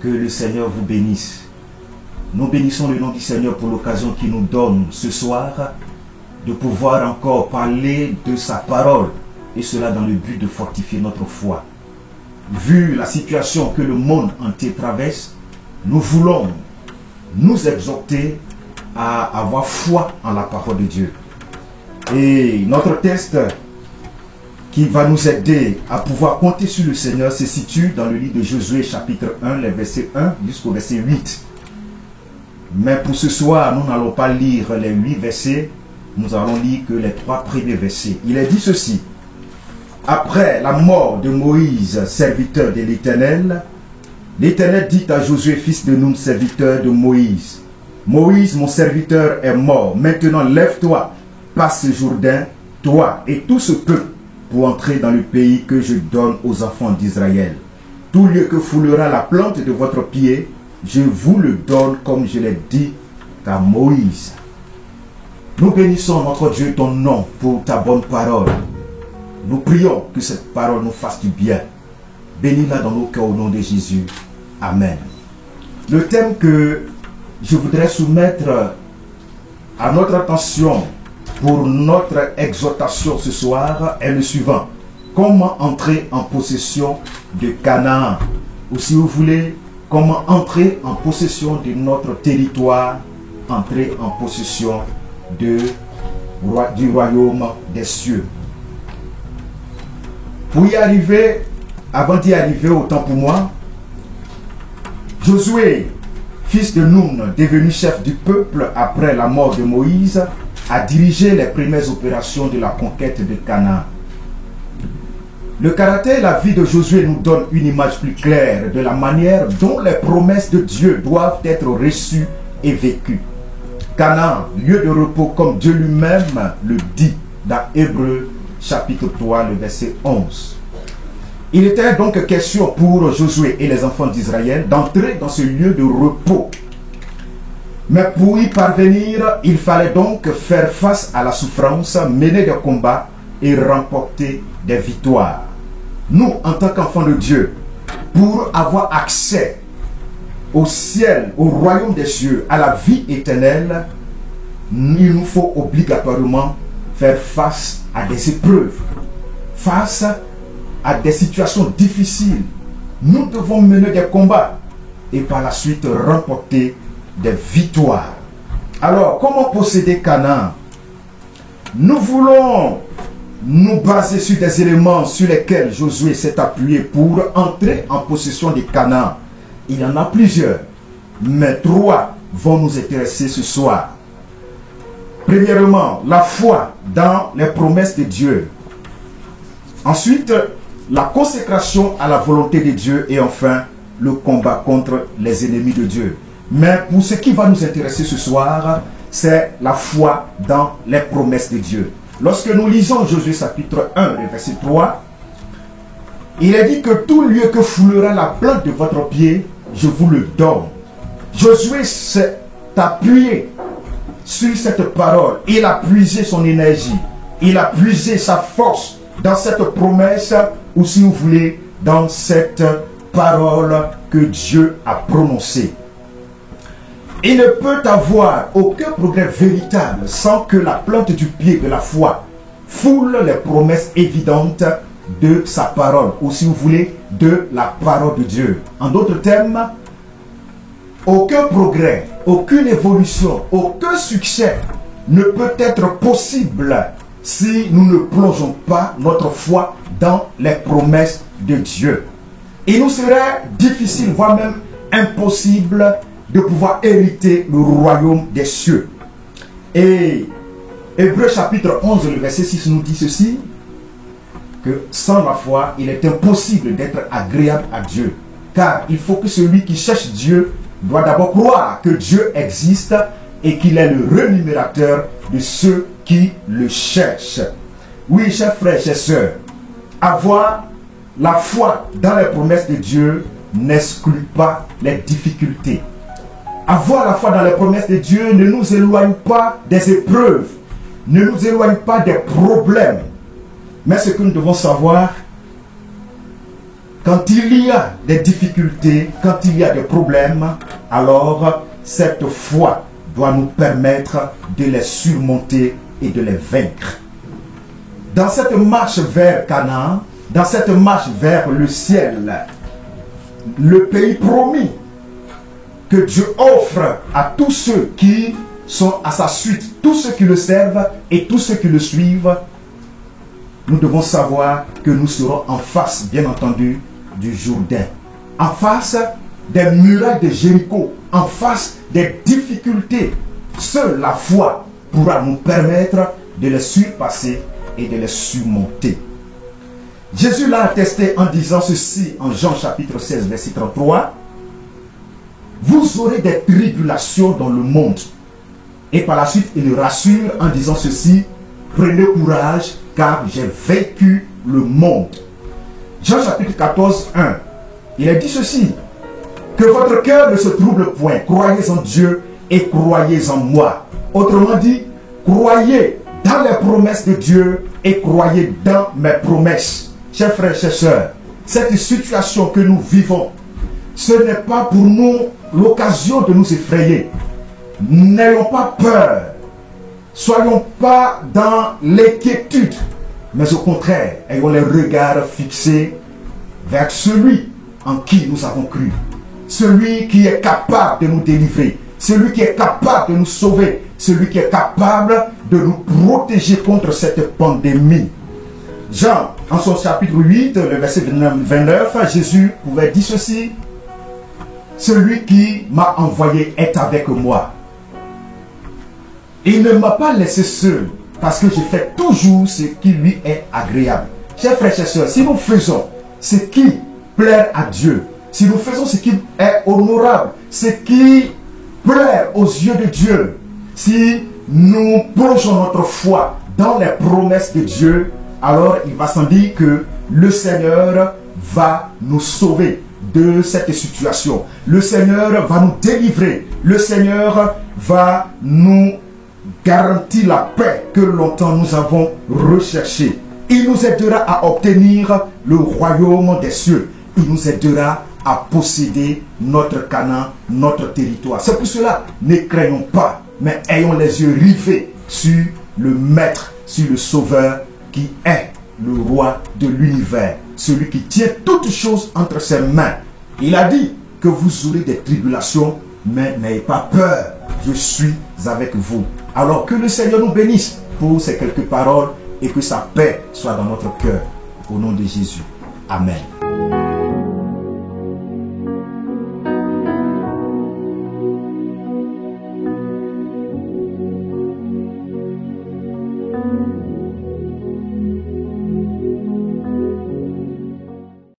Que le Seigneur vous bénisse. Nous bénissons le nom du Seigneur pour l'occasion qu'il nous donne ce soir de pouvoir encore parler de sa parole, et cela dans le but de fortifier notre foi. Vu la situation que le monde entier traverse, nous voulons nous exhorter à avoir foi en la parole de Dieu. Et notre texte qui va nous aider à pouvoir compter sur le Seigneur se situe dans le livre de Josué chapitre 1, les versets 1 jusqu'au verset 8. Mais pour ce soir, nous n'allons pas lire les 8 versets, nous allons lire que les 3 premiers versets. Il est dit ceci: après la mort de Moïse, serviteur de l'Éternel, l'Éternel dit à Josué, fils de Nun, serviteur de Moïse: Moïse, mon serviteur, est mort. Maintenant, lève-toi, passe ce Jourdain, toi et tout ce peuple, pour entrer dans le pays que je donne aux enfants d'Israël. Tout lieu que foulera la plante de votre pied, je vous le donne comme je l'ai dit à Moïse. Nous bénissons notre Dieu, ton nom, pour ta bonne parole. Nous prions que cette parole nous fasse du bien. Bénis-la dans nos cœurs au nom de Jésus. Amen. Le thème que je voudrais soumettre à notre attention pour notre exhortation ce soir est le suivant: comment entrer en possession de Canaan, ou si vous voulez, comment entrer en possession de notre territoire, entrer en possession du royaume des cieux. Pour y arriver, avant d'y arriver, autant pour moi, Josué, fils de Nun, devenu chef du peuple après la mort de Moïse, a dirigé les premières opérations de la conquête de Canaan. Le caractère et la vie de Josué nous donnent une image plus claire de la manière dont les promesses de Dieu doivent être reçues et vécues. Canaan, lieu de repos comme Dieu lui-même le dit dans Hébreux chapitre 3, le verset 11. Il était donc question pour Josué et les enfants d'Israël d'entrer dans ce lieu de repos. Mais pour y parvenir, il fallait donc faire face à la souffrance, mener des combats et remporter des victoires. Nous, en tant qu'enfants de Dieu, pour avoir accès au ciel, au royaume des cieux, à la vie éternelle, il nous faut obligatoirement faire face à des épreuves, face à des situations difficiles. Nous devons mener des combats et par la suite remporter des victoires. Alors, comment posséder Canaan? Nous voulons nous baser sur des éléments sur lesquels Josué s'est appuyé pour entrer en possession de Canaan. Il y en a plusieurs, mais 3 vont nous intéresser ce soir. Premièrement, la foi dans les promesses de Dieu. Ensuite, la consécration à la volonté de Dieu. Et enfin, le combat contre les ennemis de Dieu. Mais pour ce qui va nous intéresser ce soir, c'est la foi dans les promesses de Dieu. Lorsque nous lisons Josué chapitre 1, le verset 3, il est dit que tout lieu que foulera la plante de votre pied, je vous le donne. Josué s'est appuyé sur cette parole. Il a puisé son énergie. Il a puisé sa force dans cette promesse, ou si vous voulez, dans cette parole que Dieu a prononcée. Il ne peut avoir aucun progrès véritable sans que la plante du pied de la foi foule les promesses évidentes de sa parole, ou si vous voulez, de la parole de Dieu. En d'autres termes, aucun progrès, aucune évolution, aucun succès ne peut être possible si nous ne plongeons pas notre foi dans les promesses de Dieu. Il nous serait difficile, voire même impossible, de pouvoir hériter le royaume des cieux. Et Hébreux chapitre 11, le verset 6 nous dit ceci, que sans la foi, il est impossible d'être agréable à Dieu. Car il faut que celui qui cherche Dieu doit d'abord croire que Dieu existe et qu'il est le rémunérateur de ceux qui le cherchent. Oui, chers frères, chers sœurs, avoir la foi dans les promesses de Dieu n'exclut pas les difficultés. Avoir la foi dans les promesses de Dieu ne nous éloigne pas des épreuves, ne nous éloigne pas des problèmes. Mais ce que nous devons savoir, Quand il y a des difficultés, quand il y a des problèmes, alors cette foi doit nous permettre de les surmonter et de les vaincre. Dans cette marche vers Canaan, dans cette marche vers le ciel, le pays promis que Dieu offre à tous ceux qui sont à sa suite, tous ceux qui le servent et tous ceux qui le suivent, nous devons savoir que nous serons en face, bien entendu, du Jourdain, en face des murailles de Jéricho, en face des difficultés. Seule la foi pourra nous permettre de les surpasser et de les surmonter. Jésus l'a attesté en disant ceci en Jean chapitre 16, verset 33. Vous aurez des tribulations dans le monde. Et par la suite, il le rassure en disant ceci. Prenez courage, car j'ai vaincu le monde. Jean chapitre 14, 1. Il a dit ceci. Que votre cœur ne se trouble point. Croyez en Dieu et croyez en moi. Autrement dit, croyez dans les promesses de Dieu et croyez dans mes promesses. Chers frères, chers sœurs, cette situation que nous vivons, ce n'est pas pour nous l'occasion de nous effrayer. N'ayons pas peur. Soyons pas dans l'inquiétude, mais au contraire, ayons les regards fixés vers celui en qui nous avons cru. Celui qui est capable de nous délivrer, celui qui est capable de nous sauver, celui qui est capable de nous protéger contre cette pandémie. Jean, en son chapitre 8, le verset 29, Jésus pouvait dire ceci. Celui qui m'a envoyé est avec moi. Il ne m'a pas laissé seul, parce que je fais toujours ce qui lui est agréable. Chers frères et chers sœurs, si nous faisons ce qui plaît à Dieu, si nous faisons ce qui est honorable, ce qui plaît aux yeux de Dieu, si nous plongeons notre foi dans les promesses de Dieu, alors il va sans dire que le Seigneur va nous sauver de cette situation. Le Seigneur va nous délivrer. Le Seigneur va nous garantir la paix que longtemps nous avons recherchée. Il nous aidera à obtenir le royaume des cieux. Il nous aidera à posséder notre Canaan, notre territoire. C'est pour cela, ne craignons pas, mais ayons les yeux rivés sur le Maître, sur le Sauveur qui est le roi de l'univers, celui qui tient toutes choses entre ses mains. Il a dit que vous aurez des tribulations, mais n'ayez pas peur, je suis avec vous. Alors que le Seigneur nous bénisse pour ces quelques paroles et que sa paix soit dans notre cœur. Au nom de Jésus. Amen.